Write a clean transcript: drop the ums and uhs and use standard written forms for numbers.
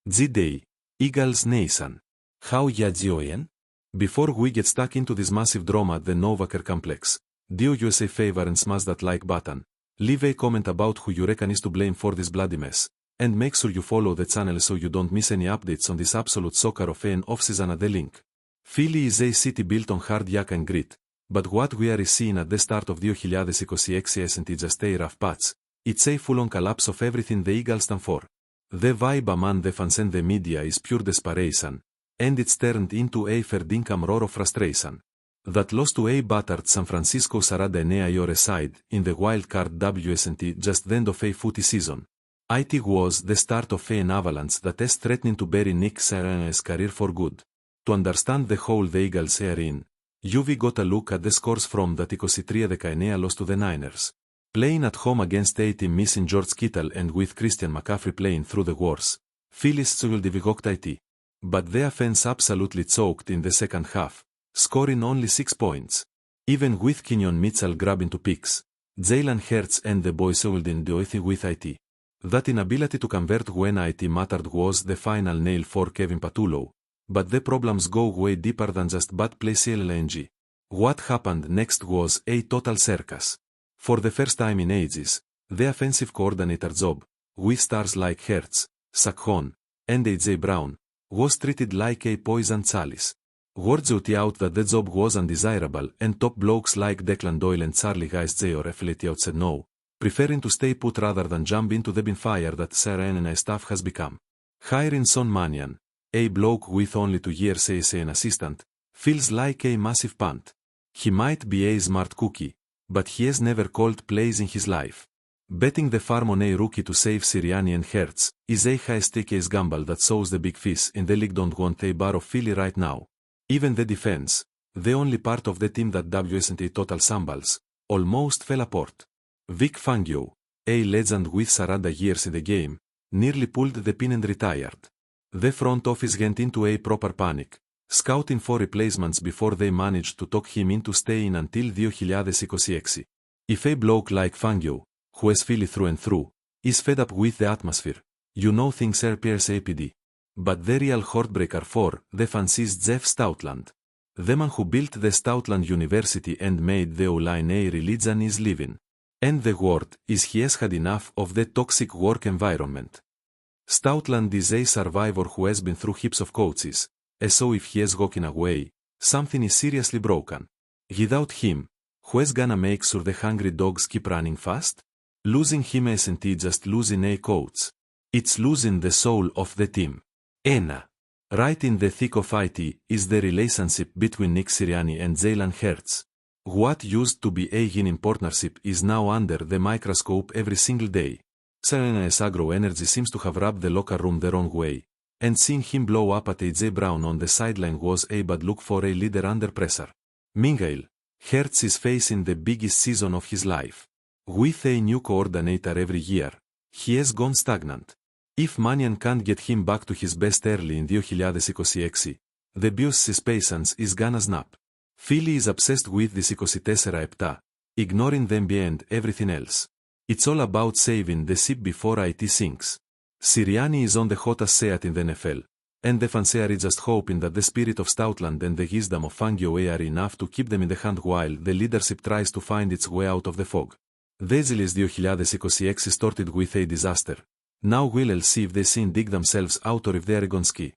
G-Day, Eagles Nation. How ya doing? Before we get stuck into this massive drama at the Novaker complex, do us a favor and smash that like button. Leave a comment about who you reckon is to blame for this bloody mess, and make sure you follow the channel so you don't miss any updates on this absolute soccer of an off-season at the link. Philly is a city built on hard yak and grit, but what we are seeing at the start of 2026 isn't just a rough patch, it's a full-on collapse of everything the Eagles stand for. The vibe among the fans and the media is pure desperation, and it's turned into a third-income roar of frustration. That loss to a battered San Francisco Sarada Nea your side in the wildcard WSNT just the end of a footy season. It was the start of an avalanche that is threatening to bury Nick Sirianni's career for good. To understand the hole the Eagles are in, you've got a look at the scores from that 23-19 loss to the Niners. Playing at home against a team missing George Kittle and with Christian McCaffrey playing through the wars, Phillies struggled it. But the offense absolutely choked in the second half, scoring only 6 points. Even with Kenyon Mitchell grabbing 2 picks, Jalen Hurts and the boys struggled in with it. That inability to convert when it mattered was the final nail for Kevin Patullo, but the problems go way deeper than just bad play CLNG. What happened next was a total circus. For the first time in ages, the offensive coordinator job, with stars like Hurts, Saquon, and A.J. Brown, was treated like a poison chalice. Word out that the job was undesirable and top blokes like Declan Doyle and Charlie Guys Jr. flat out said no, preferring to stay put rather than jump into the bonfire that Sirianni's staff has become. Hiring Sean Mannion, a bloke with only 2 years as an assistant, feels like a massive punt. He might be a smart cookie, but he has never called plays in his life. Betting the farm on a rookie to save Sirianni and Hurts is a high-stakes gamble that shows the big fish in the league don't want a bar of Philly right now. Even the defense, the only part of the team that wasn't a total shambles, almost fell apart. Vic Fangio, a legend with Sarada years in the game, nearly pulled the pin and retired. The front office went into a proper panic, scouting for replacements before they managed to talk him into staying until 2026. If a bloke like Fangio, who is Philly through and through, is fed up with the atmosphere, you know things are APD. But the real heartbreaker for the fans is Jeff Stoutland. The man who built the Stoutland University and made the O-line a religion is leaving. And the word is he has had enough of the toxic work environment. Stoutland is a survivor who has been through heaps of coaches, and so if he is walking away, something is seriously broken. Without him, who is gonna make sure the hungry dogs keep running fast? Losing him isn't just losing a coach. It's losing the soul of the team. Anna. Right in the thick of it is the relationship between Nick Sirianni and Jalen Hurts. What used to be a winning partnership is now under the microscope every single day. Sirianni's aggro energy seems to have rubbed the locker room the wrong way, and seeing him blow up at A.J. Brown on the sideline was a bad look for a leader under pressure. Meanwhile, Hurts is facing the biggest season of his life. With a new coordinator every year, he has gone stagnant. If Mannion can't get him back to his best early in 2026, the Bucks' patience is gonna snap. Philly is obsessed with the 24-7, ignoring them beyond everything else. It's all about saving the ship before it sinks. Sirianni is on the hottest seat in the NFL, and the fans are just hoping that the spirit of Stoutland and the wisdom of Fangio are enough to keep them in the hand while the leadership tries to find its way out of the fog. The Eagles 2026 started with a disaster. Now we'll see if they can dig themselves out or if they are gonna ski.